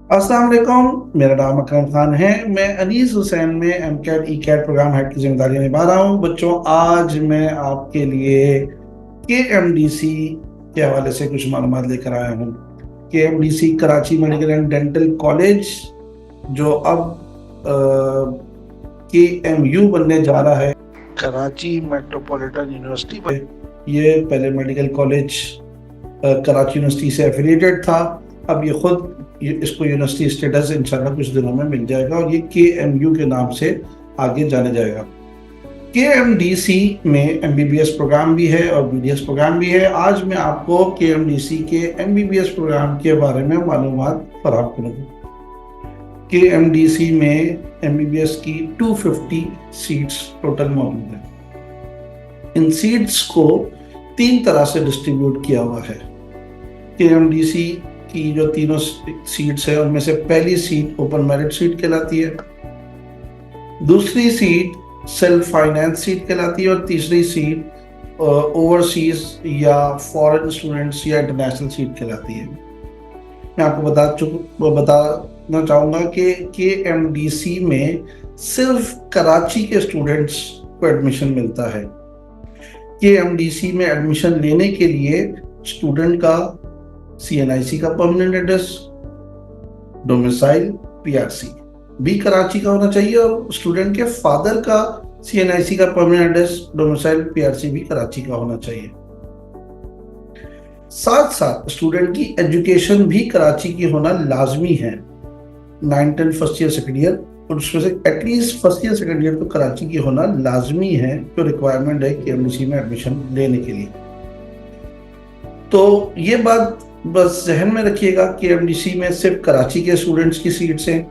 अस्सलाम वालेकुम। मेरा नाम अकरम खान है। मैं अनीस हुसैन में M CAT E CAT program head की जिम्मेदारी निभा रहा हूँ। बच्चों, आज मैं आपके लिए के एम डी सी के हवाले से कुछ मालूमात लेकर आया हूँ। K M D C Karachi medical and dental college, जो अब के एम यू बनने जा रहा है, कराची मेट्रोपॉलिटन यूनिवर्सिटी पर। ये पहले मेडिकल कॉलेज कराची यूनिवर्सिटी से एफिलिएटेड था। अब ये खुद इसको यूनिवर्सिटी स्टेटस इंशाल्लाह कुछ दिनों में मिल जाएगा और ये के एम यू के नाम से आगे जाने जाएगा। के एम डी सी में MBBS प्रोग्राम भी है और BDS प्रोग्राम भी है। आज मैं आपको के एम डी सी के MBBS प्रोग्राम के बारे में मालूमात फराहम करूँगा। के एम डी सी में MBBS की 250 सीट्स टोटल मौजूद है। इन सीट्स को 3 तरह से डिस्ट्रीब्यूट किया हुआ है। के एम डी सी की जो तीनों सीट्स है उनमें से पहली सीट ओपन मेरिट सीट कहलाती है, दूसरी सीट सेल्फ फाइनेंस सीट कहलाती है और तीसरी सीट ओवरसीज या फॉरेन स्टूडेंट्स या इंटरनेशनल सीट कहलाती है। मैं आपको बताना चाहूँगा कि KMDC में सिर्फ कराची के स्टूडेंट्स को एडमिशन मिलता है। KMDC में एडमिशन लेने के लिए स्टूडेंट का CNIC का परमानेंट एड्रेस, डोमिसाइल PRC भी कराची का होना चाहिए और स्टूडेंट के फादर का CNIC का परमानेंट एड्रेस, डोमिसाइल PRC भी कराची का होना चाहिए। साथ साथ स्टूडेंट की एजुकेशन भी कराची की होना लाजमी है। 9-10 फर्स्ट ईयर सेकेंड ईयर, और उसमें से at least first year second year तो कराची की होना लाजमी है, जो रिक्वायरमेंट है KMDC में एडमिशन लेने के लिए। तो ये बात बस जहन में रखिएगा कि KMDC में सिर्फ कराची के स्टूडेंट्स की सीट्स हैं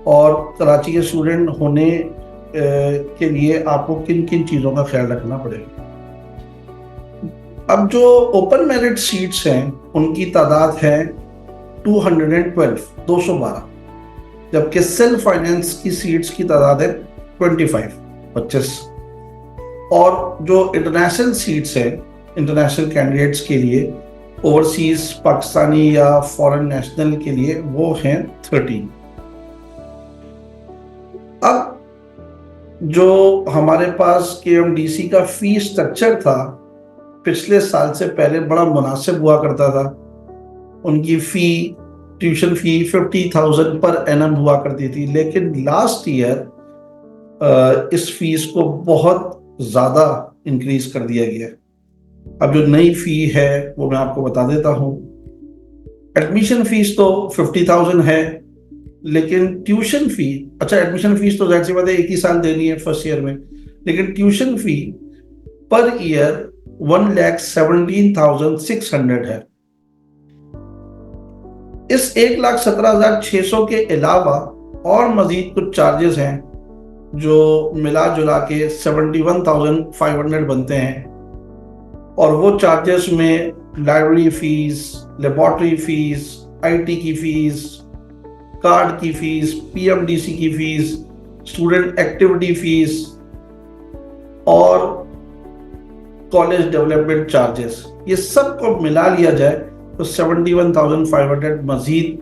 और कराची के स्टूडेंट होने के लिए आपको किन किन चीज़ों का ख्याल रखना पड़ेगा। अब जो ओपन मेरिट सीट्स हैं उनकी तादाद है 212, जबकि सेल्फ फाइनेंस की सीट्स की तादाद है 25। और जो इंटरनेशनल सीट्स हैं इंटरनेशनल कैंडिडेट्स के लिए, ओवरसीज पाकिस्तानी या फॉरेन नेशनल के लिए, वो हैं 13। अब जो हमारे पास KMDC का फी स्ट्रक्चर था पिछले साल से पहले बड़ा मुनासिब हुआ करता था। उनकी फी, ट्यूशन फी 50,000 पर एनम हुआ करती थी, लेकिन लास्ट ईयर इस फीस को बहुत ज़्यादा इंक्रीज कर दिया गया। अब जो नई फी है वो मैं आपको बता देता हूँ। एडमिशन फीस तो 50,000 है, लेकिन ट्यूशन फी, अच्छा एडमिशन फीस तो जाहिर सी बात है एक ही साल देनी है फर्स्ट ईयर में, लेकिन ट्यूशन फी पर ईयर 1,17,600 है। इस 1,17,600 के अलावा और मजीद कुछ चार्जेस हैं जो मिला जुला के 71,500 बनते हैं, और वो चार्जेस में library fees, laboratory fees, IT की फीस, कार्ड की फीस, PMDC की फीस, स्टूडेंट एक्टिविटी फीस और कॉलेज डेवलपमेंट चार्जेस, ये सब को मिला लिया जाए तो 71,500 मजीद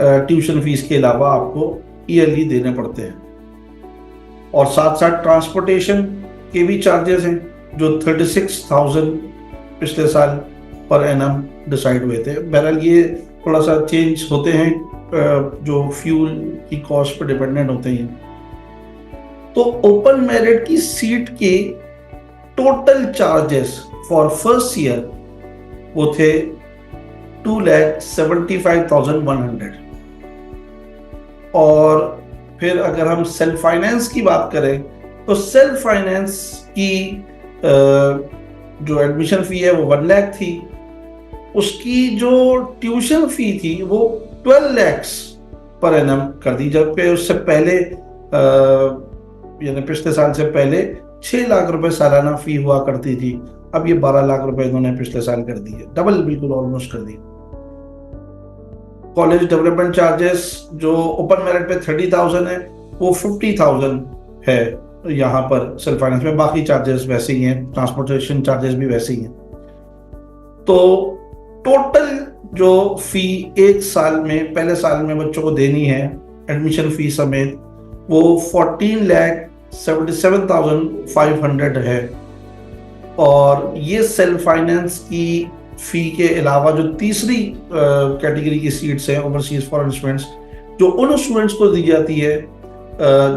ट्यूशन फीस के अलावा आपको ईयरली देने पड़ते हैं। और साथ साथ ट्रांसपोर्टेशन के भी चार्जेस हैं जो 36,000 पिछले साल पर एनम डिसाइड हुए थे। बहरहाल ये थोड़ा सा चेंज होते हैं, जो फ्यूल की कॉस्ट पर डिपेंडेंट होते हैं। तो ओपन मेरिट की सीट के total charges for first year वो थे 2,75,100। और फिर अगर हम सेल्फ फाइनेंस की बात करें तो सेल्फ फाइनेंस की जो एडमिशन फी है वो 1 लाख थी। उसकी जो ट्यूशन फी थी वो 12 लाख पर एनम कर दी, जबकि उससे पहले यानी पिछले साल से पहले 6 लाख रुपए सालाना फी हुआ करती थी। अब ये 12 लाख रुपए इन्होंने पिछले साल कर दी है, डबल बिल्कुल ऑलमोस्ट कर दी। कॉलेज डेवलपमेंट चार्जेस जो ओपन मेरिट पे 30,000 है वो 50,000 है यहाँ पर सेल्फ फाइनेंस में। बाकी चार्जेस वैसे ही हैं, ट्रांसपोर्टेशन चार्जेस भी वैसे ही हैं। तो टोटल जो फी एक साल में, पहले साल में बच्चों को देनी है एडमिशन फी समेत, वो 14,77,500 है। और ये सेल्फ फाइनेंस की फी के अलावा जो तीसरी कैटेगरी की सीट्स हैं ओवरसीज फॉरेन स्टूडेंट्स, जो उन स्टूडेंट्स को दी जाती है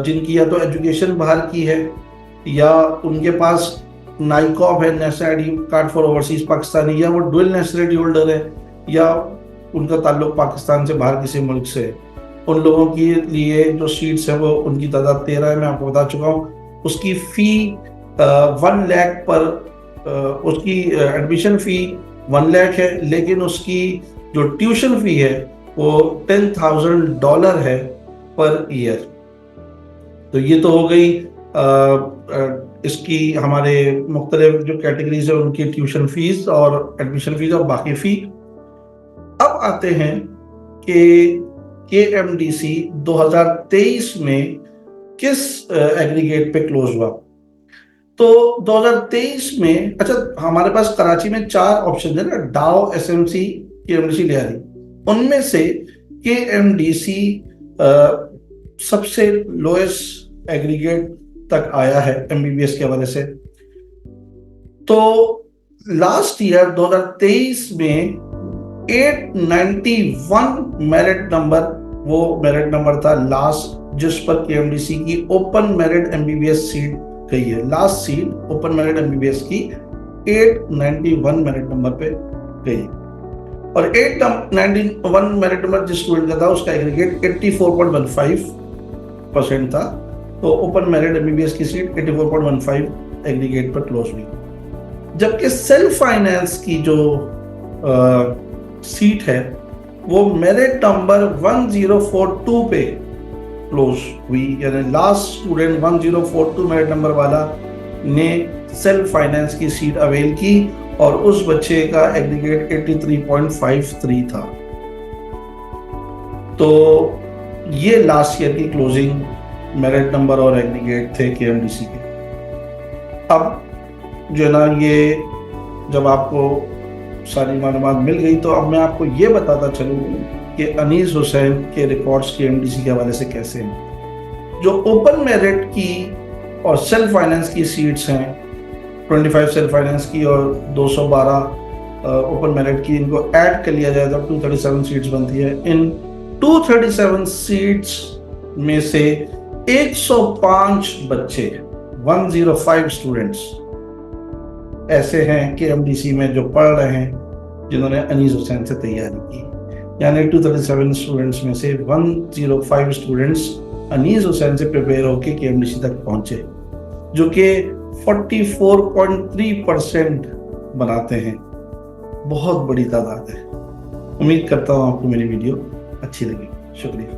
जिनकी या तो एजुकेशन बाहर की है या उनके पास नाइकॉब है, national ID card for overseas Pakistani, या वो डुअल नेशनलिटी होल्डर है या उनका ताल्लुक पाकिस्तान से बाहर किसी मुल्क से। उन लोगों के लिए जो सीट्स हैं वो उनकी तादाद 13 है, मैं आपको बता चुका हूँ। उसकी फ़ी 1 लाख पर उसकी एडमिशन फ़ी 1 लाख है, लेकिन उसकी जो ट्यूशन फ़ी है वो $10,000 है पर ईयर। तो ये तो हो गई इसकी हमारे मुख्तलिफ जो कैटेगरीज है उनकी ट्यूशन फीस और एडमिशन फीस और बाकी फ़ी। अब आते हैं कि KMDC 2023 में किस एग्रीगेट पे क्लोज हुआ। तो 2023 में, अच्छा, हमारे पास कराची में 4 ऑप्शन है ना, डाओ, SMC, KMDC, लियारी। उनमें से KMDC सबसे लोएस्ट एग्रीगेट तक आया है MBBS के हवाले से। तो लास्ट ईयर 2023 में 891 मेरिट नंबर, वो मेरिट नंबर था लास्ट जिस पर KMDC की ओपन मेरिट MBBS सीट गई है। Last seat open merit MBBS की 891 मेरिट नंबर पे गई, और 891 मेरिट नंबर जिस स्टूडेंट का था उसका एग्रीगेट 84.15% था। तो ओपन मेरिट MBBS की सीट 84.15 एग्रीगेट पर क्लोज हुई। जबकि सेल्फ फाइनेंस की जो सीट है वो मेरिट नंबर 1042 पे क्लोज हुई, यानी लास्ट स्टूडेंट 1042 मेरिट नंबर वाला ने सेल्फ फाइनेंस की सीट अवेल की और उस बच्चे का एग्रीगेट 83.53 था। तो ये लास्ट ईयर की क्लोजिंग मेरिट नंबर और एग्रीगेट थे KMDC के। अब जो है ना, ये जब आपको सारी मालूमात मिल गई तो अब मैं आपको ये बताता चलूँ कि अनीस हुसैन के रिकॉर्ड्स KMDC के हवाले से कैसे हैं। जो ओपन मेरिट की और सेल्फ फाइनेंस की सीट्स हैं, 25 सेल्फ फाइनेंस की और 212 ओपन मेरिट की, इनको ऐड कर लिया जाए तो 237 सीट्स बनती है। इन 237 सीट्स में से 105 बच्चे, 105 स्टूडेंट्स ऐसे हैं KMDC में जो पढ़ रहे हैं जिन्होंने अनीस हुसैन से तैयारी की। यानी 237 स्टूडेंट्स में से 105 स्टूडेंट्स अनीस हुसैन से प्रिपेयर होकर KMDC तक पहुंचे, जो कि 44.3% बनाते हैं। बहुत बड़ी तादाद है। उम्मीद करता हूँ आपको मेरी वीडियो अच्छी लगी। शुक्रिया।